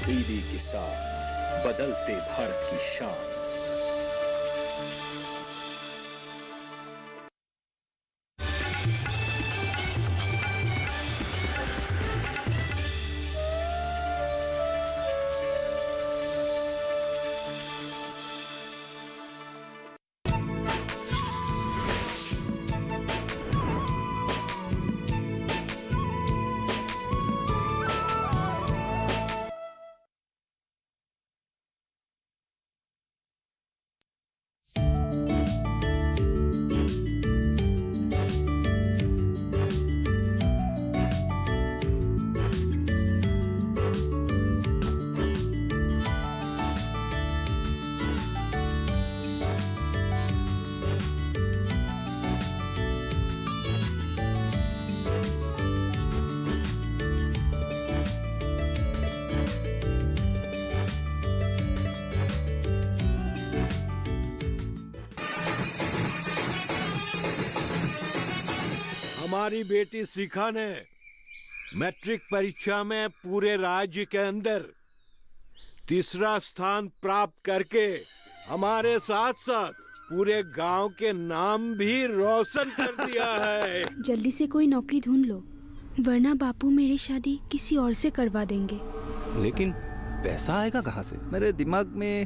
तब्दीली के साथ बदलते भारत की शान। हमारी बेटी शिखा ने मैट्रिक परीक्षा में पूरे राज्य के अंदर तीसरा स्थान प्राप्त करके हमारे साथ साथ पूरे गांव के नाम भी रोशन कर दिया है। जल्दी से कोई नौकरी ढूंढ लो, वरना बापू मेरी शादी किसी और से करवा देंगे। लेकिन पैसा आएगा कहाँ से? मेरे दिमाग में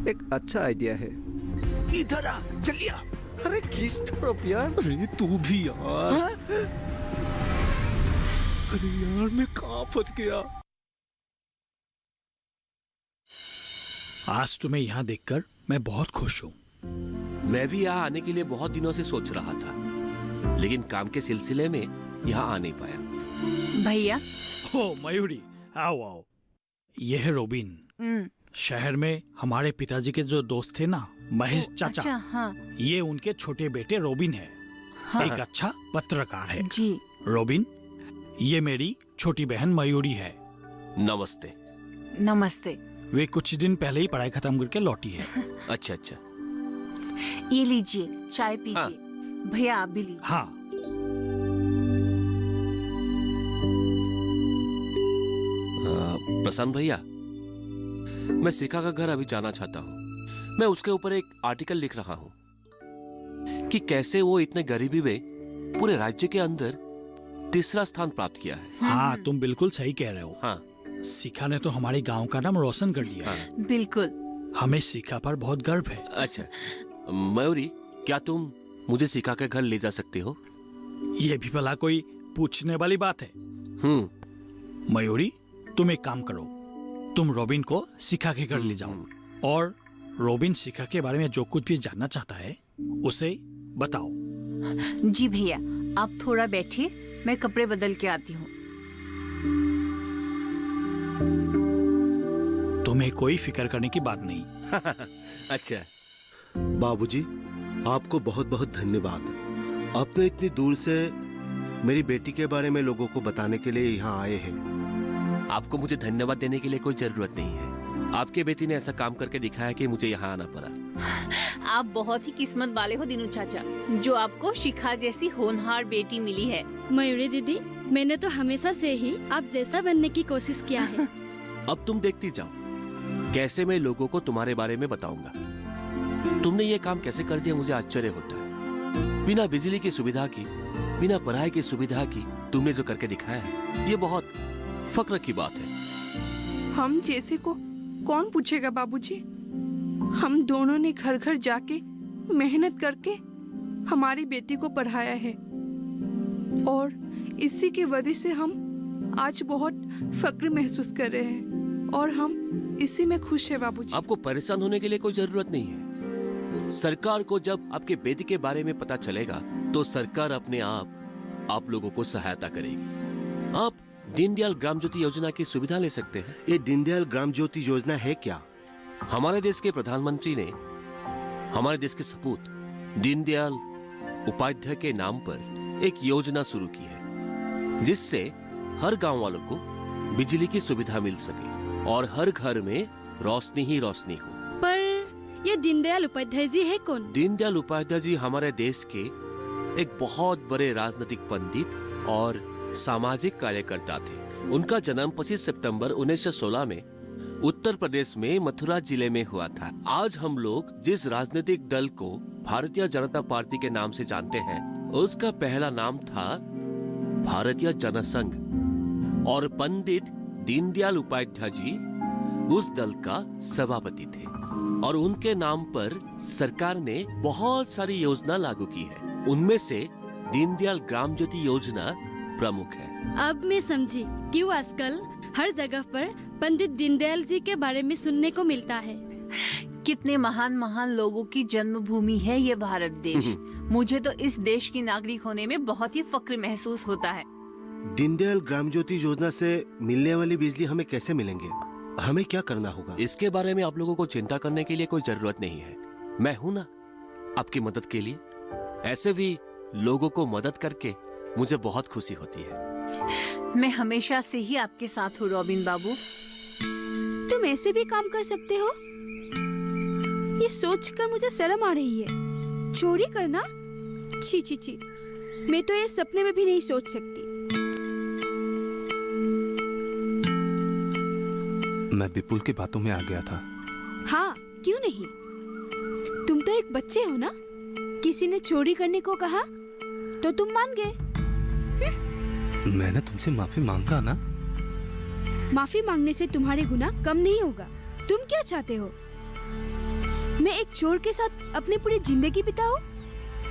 एक अच्छा आइडिया है। इधर आ, चलिए। अरे किस तरफ यार? अरे तू भी यार। अरे यार मैं कहाँ फंस गया? आज तुम्हें यहाँ देखकर मैं बहुत खुश हूँ। मैं भी यहाँ आने के लिए बहुत दिनों से सोच रहा था, लेकिन काम के सिलसिले में यहाँ आ नहीं पाया। भैया। ओ मयूरी, आओ आओ। ये है रोबिन। शहर में हमारे पिताजी के जो दोस्त थे ना, महेश चाचा। अच्छा, हाँ। ये उनके छोटे बेटे रोबिन है। हाँ। एक अच्छा पत्रकार है। जी। रोबिन, ये मेरी छोटी बहन मयूरी है। नमस्ते। नमस्ते। वे कुछ दिन पहले ही पढ़ाई खत्म करके लौटी है। अच्छा अच्छा। ये लीजिए, चाय पीजिए। हाँ। भैया आप भी लीजिए। हाँ। प्रशांत भैया, मैं शिखा का घर अभी जाना चाहता हूँ। मैं उसके ऊपर एक आर्टिकल लिख रहा हूँ कि कैसे वो इतने गरीबी में पूरे राज्य के अंदर तीसरा स्थान प्राप्त किया है। हाँ, तुम बिल्कुल सही कह रहे हो। हाँ। शिखा ने तो हमारे गांव का नाम रोशन कर दिया है। बिल्कुल। हमें शिखा पर बहुत गर्व है। अच्छा मयूरी, क्या तुम मुझे शिखा के घर ले जा सकते हो? ये भी भला कोई पूछने वाली बात है? मयूरी, तुम एक काम करो, तुम रोबिन को शिखा के घर ले जाओ और रोबिन शिखा के बारे में जो कुछ भी जानना चाहता है उसे बताओ। जी भैया, आप थोड़ा बैठिए, मैं कपड़े बदल के आती हूँ। तुम्हें कोई फिक्र करने की बात नहीं। अच्छा। बाबूजी, आपको बहुत बहुत धन्यवाद। आपने इतनी दूर से मेरी बेटी के बारे में लोगों को बताने के लिए यहाँ आए हैं। आपको मुझे धन्यवाद देने के लिए कोई जरूरत नहीं है। आपके बेटी ने ऐसा काम करके दिखाया कि मुझे यहाँ आना पड़ा। आप बहुत ही किस्मत वाले हो दीनू चाचा, जो आपको शिखा जैसी होनहार बेटी मिली है। मयूरी दीदी, मैंने तो हमेशा से ही आप जैसा बनने की कोशिश किया है। अब तुम देखती जाओ कैसे मैं लोगों को तुम्हारे बारे में बताऊंगा। तुमने ये काम कैसे कर दिया, मुझे आश्चर्य होता है। बिना बिजली की सुविधा की, बिना पढ़ाई की सुविधा की तुमने जो करके दिखाया है, ये बहुत फक्र की बात है। हम जैसे को कौन पूछेगा बाबूजी? हम दोनों ने घर घर जाके मेहनत करके हमारी बेटी को पढ़ाया है और इसी की वजह से हम आज बहुत फक्र महसूस कर रहे हैं और हम इसी में खुश है बाबूजी। आपको परेशान होने के लिए कोई जरूरत नहीं है। सरकार को जब आपके बेटी के बारे में पता चलेगा तो सरकार अपने आप लोगों को सहायता करेगी। आप दीनदयाल ग्राम ज्योति योजना की सुविधा ले सकते हैं। ये दीनदयाल ग्राम ज्योति योजना है क्या? हमारे देश के प्रधानमंत्री ने हमारे देश के सपूत दीनदयाल उपाध्याय के नाम पर एक योजना शुरू की है, जिससे हर गांव वालों को बिजली की सुविधा मिल सके और हर घर में रोशनी ही रोशनी हो। पर ये दीनदयाल उपाध्याय जी है कौन? दीनदयाल उपाध्याय जी हमारे देश के एक बहुत बड़े राजनीतिक पंडित और सामाजिक कार्यकर्ता थे। उनका जन्म 25 सितंबर 1916 में उत्तर प्रदेश में मथुरा जिले में हुआ था। आज हम लोग जिस राजनीतिक दल को भारतीय जनता पार्टी के नाम से जानते हैं, उसका पहला नाम था भारतीय जनसंघ, और पंडित दीनदयाल उपाध्याय जी उस दल का सभापति थे, और उनके नाम पर सरकार ने बहुत सारी योजना लागू की है। उनमें से दीनदयाल ग्राम ज्योति योजना प्रमुख है। अब मैं समझी क्यों आजकल हर जगह पर पंडित दीनदयाल जी के बारे में सुनने को मिलता है। कितने महान महान लोगों की जन्मभूमि है ये भारत देश। मुझे तो इस देश की नागरिक होने में बहुत ही फक्र महसूस होता है। दीनदयाल ग्राम ज्योति योजना से मिलने वाली बिजली हमें कैसे मिलेंगे? हमें क्या करना होगा? इसके बारे में आप लोगों को चिंता करने के लिए कोई जरूरत नहीं है। मैं हूं ना आपकी मदद के लिए। ऐसे भी लोगों को मदद करके मुझे बहुत खुशी होती है। मैं हमेशा से ही आपके साथ हूँ रॉबिन बाबू। तुम ऐसे भी काम कर सकते हो? ये सोचकर मुझे शर्म आ रही है। चोरी करना? छी छी छी, मैं तो ये सपने में भी नहीं सोच सकती। मैं विपुल की बातों में आ गया था। हाँ, क्यों नहीं? तुम तो एक बच्चे हो ना। किसी ने चोरी करने को कहा तो तुम मान गए। मैंने तुमसे माफी मांगा ना। माफी मांगने से तुम्हारे गुनाह कम नहीं होगा। तुम क्या चाहते हो? मैं एक चोर के साथ अपनी पूरी जिंदगी बिताऊं?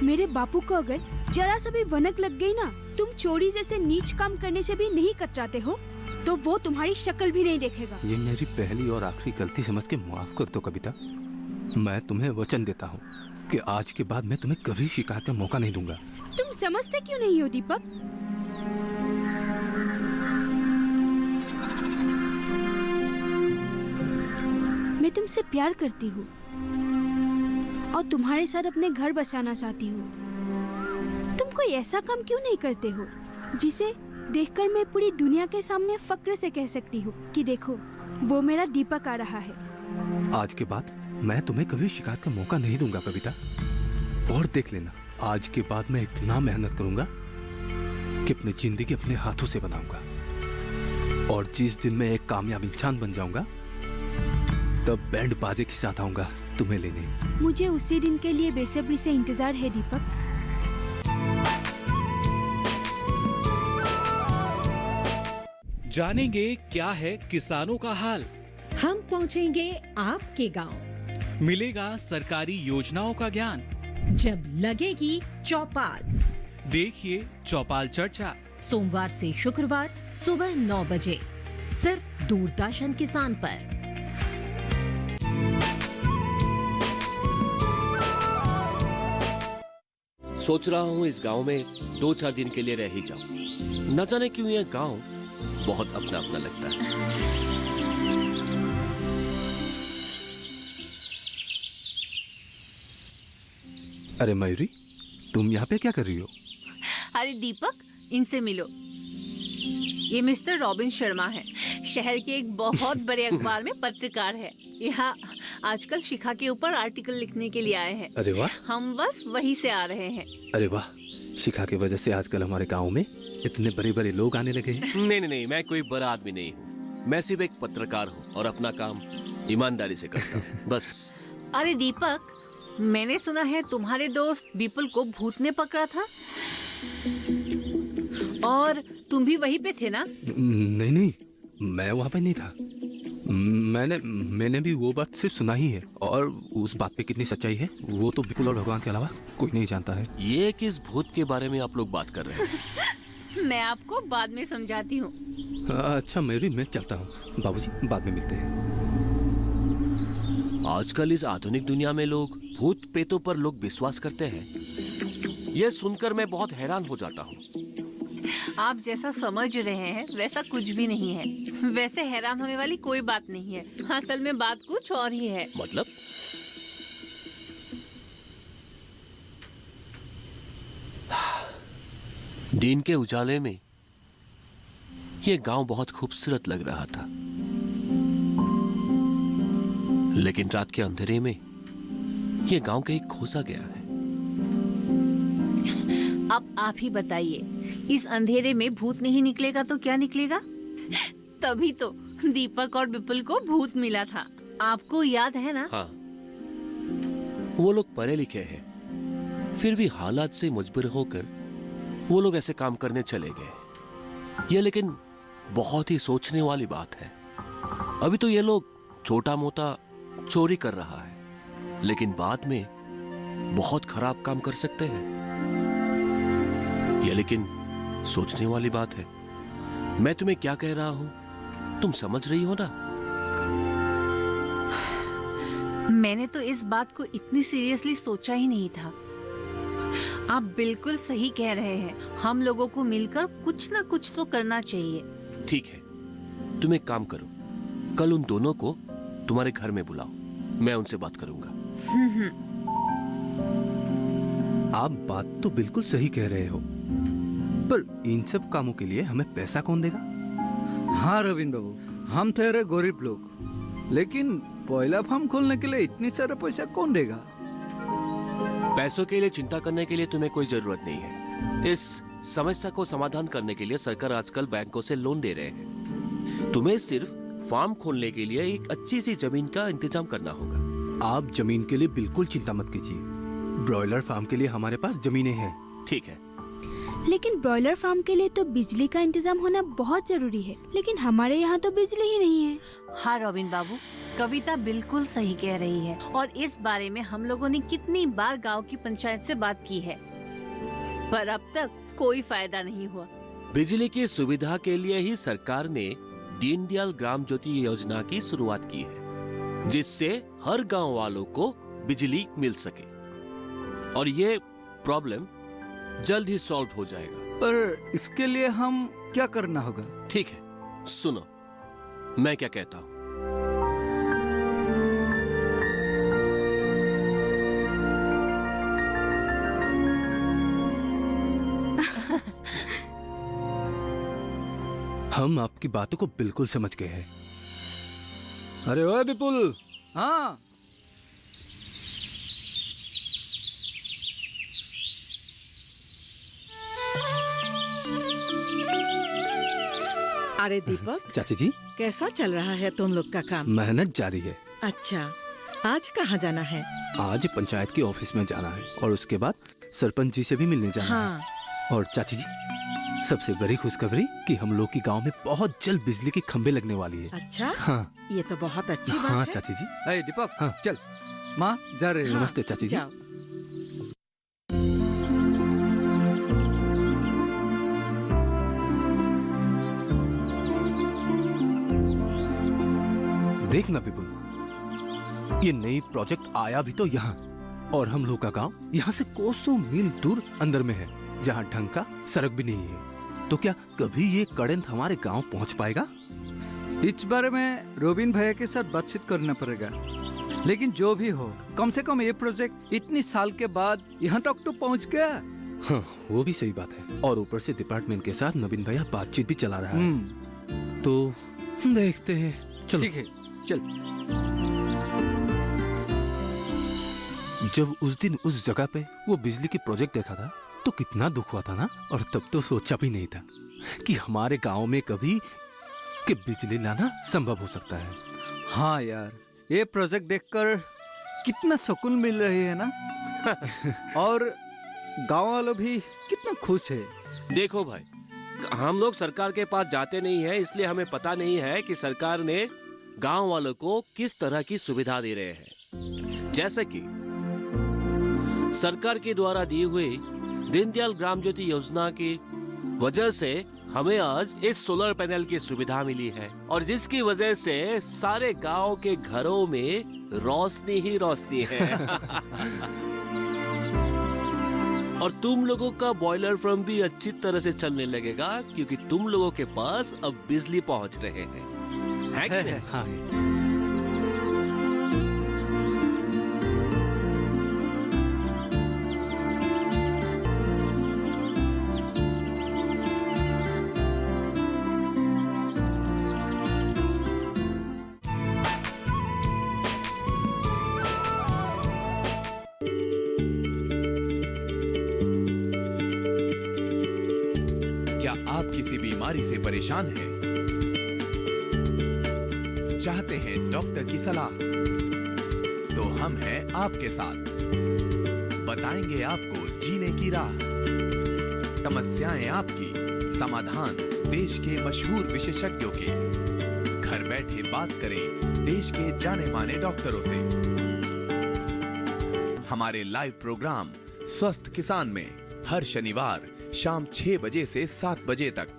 मेरे बापू को अगर जरा सा भी वनक लग गई ना, तुम चोरी जैसे नीच काम करने से भी नहीं कतराते हो, तो वो तुम्हारी शक्ल भी नहीं देखेगा। ये मेरी पहली और आखिरी गलती समझ के माफ कर दो कविता। मैं तुम्हें वचन देता हूँ कि आज के बाद मैं तुम्हें कभी शिकायत का मौका नहीं दूंगा। तुम समझते क्यों नहीं हो दीपक? मैं तुमसे प्यार करती हूँ और तुम्हारे साथ अपने घर बसाना चाहती हूँ। तुम कोई ऐसा काम क्यों नहीं करते हो जिसे देखकर मैं पूरी दुनिया के सामने फक्र से कह सकती हूँ कि देखो, वो मेरा दीपक आ रहा है। आज के बाद मैं तुम्हें कभी शिकायत का मौका नहीं दूंगा कविता। और देख लेना, आज के बाद मैं इतना मेहनत करूंगा कि अपनी जिंदगी अपने हाथों से बनाऊंगा। और जिस दिन मैं एक कामयाब इंसान बन जाऊंगा, तब बैंड बाजे के साथ आऊंगा तुम्हें लेने। मुझे उसी दिन के लिए बेसब्री से इंतजार है दीपक। जानेंगे क्या है किसानों का हाल। हम पहुंचेंगे आपके गांव। मिलेगा सरकारी योजनाओं का ज्ञान। जब लगेगी चौपाल, देखिए चौपाल चर्चा, सोमवार से शुक्रवार सुबह 9 बजे, सिर्फ दूरदर्शन किसान पर। सोच रहा हूँ इस गांव में 2-4 दिन के लिए रह ही जाऊं। न जाने क्यों यह गांव बहुत अपना अपना लगता है। अरे मयूरी, तुम यहाँ पे क्या कर रही हो? अरे दीपक, इनसे मिलो। ये मिस्टर रॉबिन शर्मा है, शहर के एक बहुत बड़े अखबार में पत्रकार है। यहाँ आजकल शिखा के ऊपर आर्टिकल लिखने के लिए आए हैं। अरे वाह। हम बस वहीं से आ रहे हैं। अरे वाह, शिखा की वजह से आजकल हमारे गांव में इतने बड़े बड़े लोग आने लगे हैं। नहीं, मैं कोई बड़ा आदमी नहीं हूँ। मैं सिर्फ एक पत्रकार हूँ और अपना काम ईमानदारी से करता हूँ, बस। अरे दीपक, मैंने सुना है तुम्हारे दोस्त विपुल को भूत ने पकड़ा था, और तुम भी वहीं पे थे ना? नहीं, मैं वहाँ पे नहीं था। मैंने भी वो बात सिर्फ सुना ही है, और उस बात पे कितनी सच्चाई है वो तो विपुल और भगवान के अलावा कोई नहीं जानता है। ये किस भूत के बारे में आप लोग बात कर रहे हैं? मैं आपको बाद में समझाती हूँ। अच्छा मयूरी, मैं चलता हूँ। बाबूजी, बाद में मिलते हैं। आजकल इस आधुनिक दुनिया में लोग भूत पेतों पर लोग विश्वास करते हैं। यह सुनकर मैं बहुत हैरान हो जाता हूँ। आप जैसा समझ रहे हैं वैसा कुछ भी नहीं है। वैसे हैरान होने वाली कोई बात नहीं है। असल में बात कुछ और ही है। मतलब? दिन के उजाले में यह गांव बहुत खूबसूरत लग रहा था, लेकिन रात के अंधेरे में यह गांव कहीं खोसा गया है। अब आप ही बताइए, इस अंधेरे में भूत नहीं निकलेगा तो क्या निकलेगा? तभी तो दीपक और विपुल को भूत मिला था, आपको याद है ना? हाँ, वो लोग पढ़े लिखे हैं, फिर भी हालात से मजबूर होकर वो लोग ऐसे काम करने चले गए। ये लेकिन बहुत ही सोचने वाली बात है। अभी तो ये लोग छोटा मोटा चोरी कर रहा है, लेकिन बाद में बहुत खराब काम कर सकते हैं। ये लेकिन सोचने वाली बात है। मैं तुम्हें क्या कह रहा हूं, तुम समझ रही हो ना? मैंने तो इस बात को इतनी सीरियसली सोचा ही नहीं था। आप बिल्कुल सही कह रहे हैं, हम लोगों को मिलकर कुछ ना कुछ तो करना चाहिए। ठीक है, तुम एक काम करो, कल उन दोनों को तुम्हारे घर में बुलाओ, मैं उनसे बात करूंगा। आप बात तो बिल्कुल सही कह रहे हो, पर इन सब कामों के लिए हमें पैसा कौन देगा? हाँ रविंद्र बाबू, हम ठहरे गरीब लोग, लेकिन बॉयलर फार्म खोलने के लिए इतनी सारा पैसा कौन देगा? पैसों के लिए चिंता करने के लिए तुम्हें कोई जरूरत नहीं है। इस समस्या को समाधान करने के लिए सरकार आजकल बैंकों से लोन दे रहे हैं। तुम्हें सिर्फ फार्म खोलने के लिए एक अच्छी सी जमीन का इंतजाम करना होगा। आप जमीन के लिए बिल्कुल चिंता मत कीजिए, ब्रॉयलर फार्म के लिए हमारे पास जमीनें हैं। ठीक है, लेकिन ब्रॉयलर फार्म के लिए तो बिजली का इंतजाम होना बहुत जरूरी है, लेकिन हमारे यहाँ तो बिजली ही नहीं है। हाँ रोबिन बाबू, कविता बिल्कुल सही कह रही है, और इस बारे में हम लोगों ने कितनी बार गांव की पंचायत से बात की है, पर अब तक कोई फायदा नहीं हुआ। बिजली की सुविधा के लिए ही सरकार ने दीनदयाल ग्राम ज्योति योजना की शुरुआत की है, जिससे हर गांव वालों को बिजली मिल सके, और ये प्रॉब्लम जल्द ही सॉल्व हो जाएगा। पर इसके लिए हम क्या करना होगा? ठीक है, सुनो मैं क्या कहता हूँ। हम आपकी बातों को बिल्कुल समझ गए हैं। अरे ओए विपुल, हाँ अरे दीपक, चाची जी, कैसा चल रहा है तुम लोग का काम? मेहनत जारी है। अच्छा, आज कहाँ जाना है? आज पंचायत के ऑफिस में जाना है और उसके बाद सरपंच जी से भी मिलने जाना हाँ। है। और चाची जी, सबसे बड़ी खुशखबरी कि हम लोग की गांव में बहुत जल्द बिजली के खंभे लगने वाली है। अच्छा, हाँ, ये तो बहुत अच्छी बात हाँ है। चाची जी। अरे दीपक, हाँ। चल माँ जा रहे हैं। हाँ, नमस्ते चाची जी। जाओ। देखना विपुल, ये नई प्रोजेक्ट आया भी तो यहाँ, और हम लोग का गांव यहाँ से कोसों मील दूर अंदर में है, जहाँ ढंग का सड़क भी नहीं है। तो क्या कभी ये करंट हमारे गांव पहुँच पाएगा? इस बारे में रोबिन भैया के साथ बातचीत करना पड़ेगा, लेकिन जो भी हो, कम से कम ये प्रोजेक्ट इतनी साल के बाद यहाँ तक तो पहुँच गया। हाँ, वो भी सही बात है। और ऊपर से डिपार्टमेंट के साथ नवीन भैया बातचीत भी चला रहा है, तो देखते हैं। चलो ठीक है, चल। जब उस दिन उस जगह पे वो बिजली की प्रोजेक्ट देखा था तो कितना दुख हुआ था ना। और तब तो सोचा भी नहीं था कि हमारे गांव में कभी कि बिजली लाना संभव हो सकता है। हाँ यार, ये प्रोजेक्ट देखकर कितना सुकून मिल रही है ना। और गांव वालों भी कितना खुश है। देखो भाई, हम लोग सरकार के पास जाते नहीं है, इसलिए हमें पता नहीं है कि सरकार ने गांव वालों को किस तरह की सुविधा दे रहे हैं। जैसे कि सरकार के द्वारा दी हुई दीनदयाल ग्राम ज्योति योजना की वजह से हमें आज इस सोलर पैनल की सुविधा मिली है, और जिसकी वजह से सारे गांव के घरों में रोशनी ही रोशनी है। और तुम लोगों का बॉयलर फार्म भी अच्छी तरह से चलने लगेगा, क्योंकि तुम लोगों के पास अब बिजली पहुंच रहे हैं, है कि नहीं? हाँ। क्या आप किसी बीमारी से परेशान हैं? चाहते हैं डॉक्टर की सलाह, तो हम हैं आपके साथ। बताएंगे आपको जीने की राह, समस्याएं आपकी, समाधान देश के मशहूर विशेषज्ञों के। घर बैठे बात करें देश के जाने माने डॉक्टरों से। हमारे लाइव प्रोग्राम स्वस्थ किसान में हर शनिवार शाम 6 बजे से 7 बजे तक।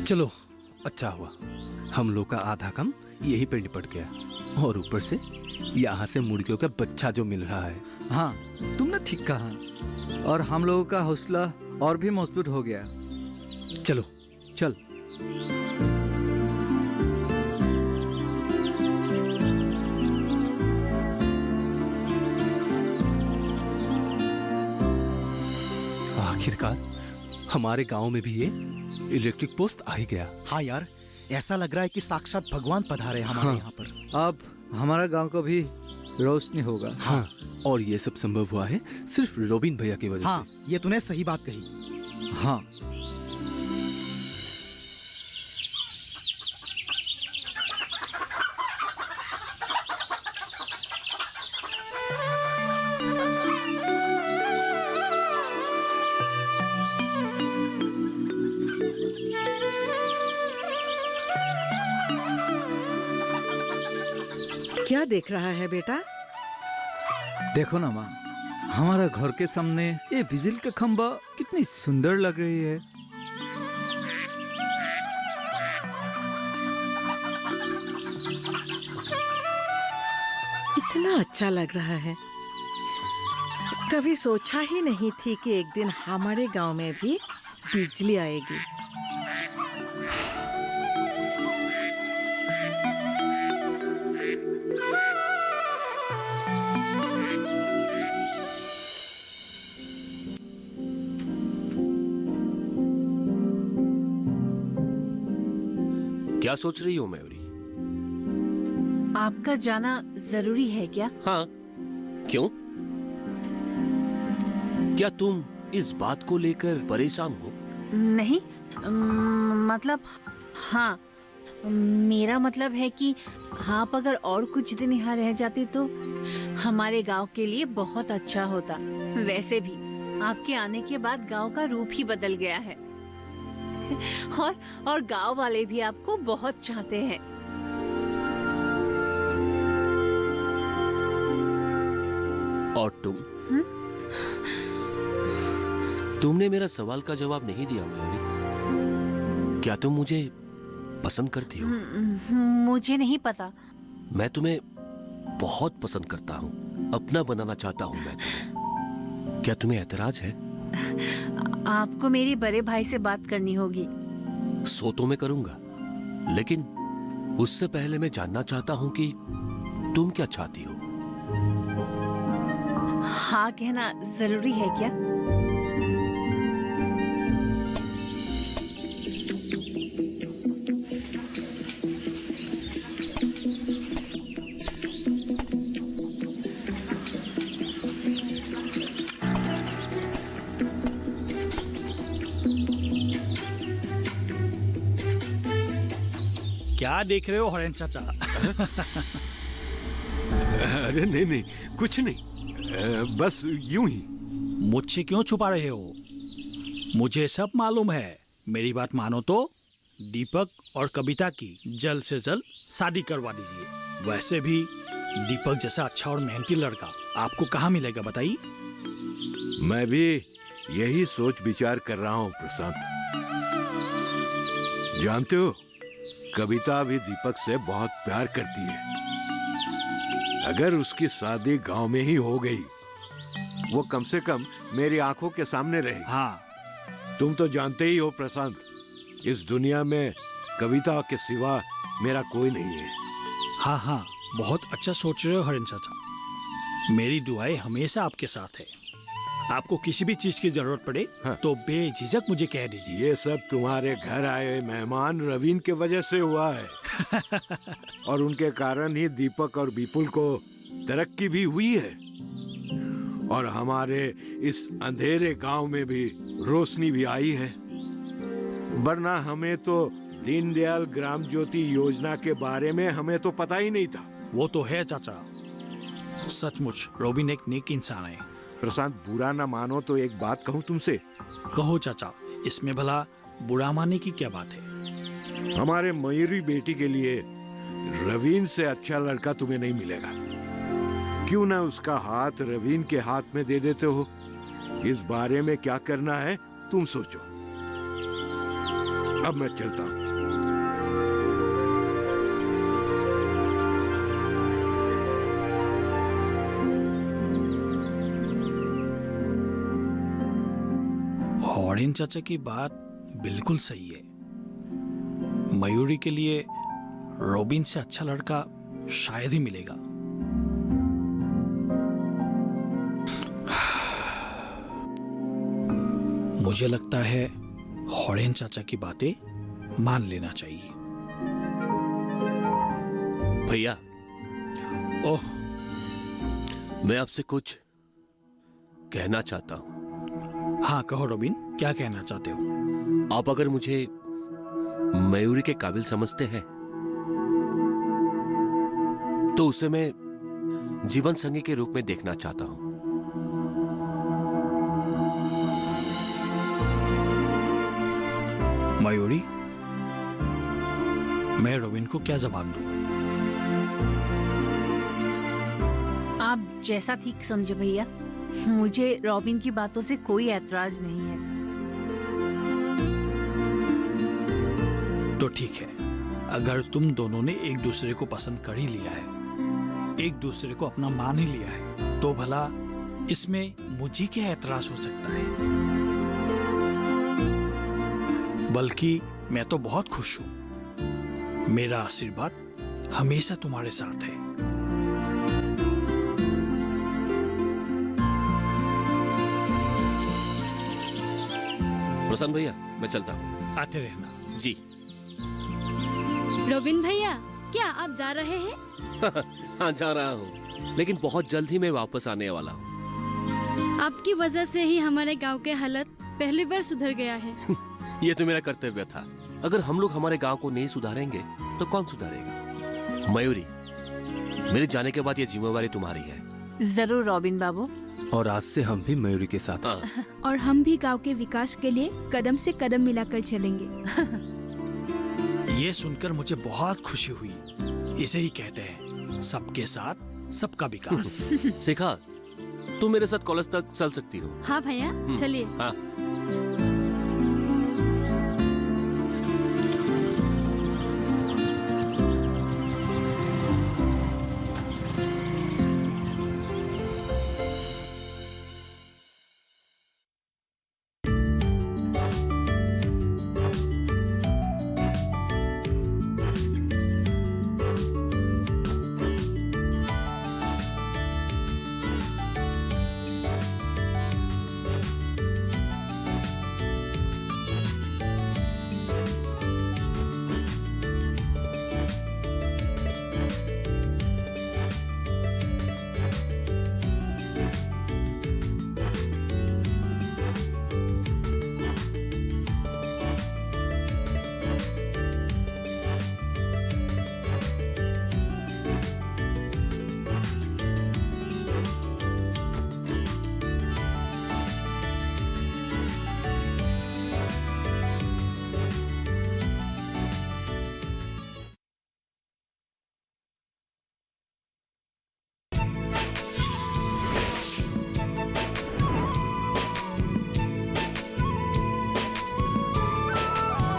चलो, अच्छा हुआ हम लोग का आधा काम यही पे निपट गया, और ऊपर से यहाँ से मुर्गियों का बच्चा जो मिल रहा है। हाँ, तुमने ठीक कहा, और हम लोगों का हौसला और भी मजबूत हो गया। चलो चल। आखिरकार हमारे गांव में भी ये इलेक्ट्रिक पोस्ट आ ही गया। हाँ यार, ऐसा लग रहा है कि साक्षात भगवान पधारे हमारे यहाँ पर। अब हमारा गांव को भी रोशनी होगा। हाँ, और ये सब संभव हुआ है सिर्फ रोबिन भैया की वजह हाँ, से। ये तूने सही बात कही। हाँ, क्या देख रहा है बेटा? देखो ना माँ, हमारा घर के सामने ये बिजली का खंबा कितनी सुंदर लग रही है। इतना अच्छा लग रहा है। कभी सोचा ही नहीं थी कि एक दिन हमारे गांव में भी बिजली आएगी। क्या सोच रही हो मयूरी? आपका जाना जरूरी है क्या? हाँ, क्यों? क्या तुम इस बात को लेकर परेशान हो? नहीं, मतलब हाँ, मेरा मतलब है कि आप अगर और कुछ दिन यहाँ रह जाते तो हमारे गांव के लिए बहुत अच्छा होता। वैसे भी आपके आने के बाद गांव का रूप ही बदल गया है, और गांव वाले भी आपको बहुत चाहते हैं। और तुमने मेरा सवाल का जवाब नहीं दिया मयूरी। क्या तुम मुझे पसंद करती हो? मुझे नहीं पता। मैं तुम्हें बहुत पसंद करता हूँ, अपना बनाना चाहता हूँ मैं तुम्हें। क्या तुम्हें एतराज है? आपको मेरे बड़े भाई से बात करनी होगी। सो तो मैं करूंगा, लेकिन उससे पहले मैं जानना चाहता हूँ कि तुम क्या चाहती हो। हाँ कहना जरूरी है क्या? क्या देख रहे हो हरेन चाचा? अरे नहीं नहीं, कुछ नहीं, बस यूं ही। मुझसे क्यों छुपा रहे हो? मुझे सब मालूम है। मेरी बात मानो तो दीपक और कविता की जल्द से जल्द शादी करवा दीजिए। वैसे भी दीपक जैसा अच्छा और मेहनती लड़का आपको कहाँ मिलेगा बताइए? मैं भी यही सोच विचार कर रहा हूँ प्रशांत। जानते हो, कविता भी दीपक से बहुत प्यार करती है। अगर उसकी शादी गांव में ही हो गई, वो कम से कम मेरी आंखों के सामने रहे। हाँ, तुम तो जानते ही हो प्रशांत, इस दुनिया में कविता के सिवा मेरा कोई नहीं है। हाँ हाँ, बहुत अच्छा सोच रहे हो हरिन चाचा। मेरी दुआएं हमेशा आपके साथ है। आपको किसी भी चीज की जरूरत पड़े तो बेझिझक मुझे कह दीजिए। ये सब तुम्हारे घर आए मेहमान रवीन के वजह से हुआ है और उनके कारण ही दीपक और विपुल को तरक्की भी हुई है और हमारे इस अंधेरे गांव में भी रोशनी भी आई है। वरना हमें तो दीनदयाल ग्राम ज्योति योजना के बारे में हमें तो पता ही नहीं था। वो तो है चाचा, सचमुच रोबिन एक नेक इंसान है। प्रशांत, बुरा ना मानो तो एक बात कहूं तुमसे। कहो चाचा, इसमें भला बुरा मानने की क्या बात है? हमारे मयूरी बेटी के लिए रवीन से अच्छा लड़का तुम्हें नहीं मिलेगा। क्यों ना उसका हाथ रवीन के हाथ में दे देते हो। इस बारे में क्या करना है तुम सोचो। अब मैं चलता हूं। हॉर्डिन चाचा की बात बिल्कुल सही है। मयूरी के लिए रॉबिन से अच्छा लड़का शायद ही मिलेगा। मुझे लगता है हॉर्डिन चाचा की बातें मान लेना चाहिए। भैया, ओह, मैं आपसे कुछ कहना चाहता हूं। हाँ कहो रॉबिन, क्या कहना चाहते हो? आप अगर मुझे मयूरी के काबिल समझते हैं तो उसे मैं जीवन संगी के रूप में देखना चाहता हूं। मयूरी, मैं रॉबिन को क्या जवाब दूं? आप जैसा ठीक समझे भैया। मुझे रॉबिन की बातों से कोई ऐतराज नहीं है। तो ठीक है, अगर तुम दोनों ने एक दूसरे को पसंद कर ही लिया है, एक दूसरे को अपना मान ही लिया है, तो भला इसमें मुझे क्या ऐतराज हो सकता है? बल्कि मैं तो बहुत खुश हूं। मेरा आशीर्वाद हमेशा तुम्हारे साथ है। प्रसन्न भैया, मैं चलता हूँ। आते रहना। जी। रोबिन भैया, क्या आप जा रहे हैं? हाँ, जा रहा हूँ, लेकिन बहुत जल्द ही मैं वापस आने वाला हूँ। आपकी वजह से ही हमारे गांव के हालत पहली बार सुधर गया है। ये तो मेरा कर्तव्य था। अगर हम लोग हमारे गांव को नहीं सुधारेंगे तो कौन सुधारेगा? मयूरी, मेरे जाने के बाद ये जिम्मेवारी तुम्हारी है। जरूर रॉबिन बाबू। और आज से हम भी मयूरी के साथ हैं। और हम भी गांव के विकास के लिए कदम से कदम मिलाकर चलेंगे। ये सुनकर मुझे बहुत खुशी हुई। इसे ही कहते हैं सबके साथ सबका विकास। शिखा, तुम मेरे साथ कॉलेज तक चल सकती हो। हाँ भैया, चलिए। हाँ।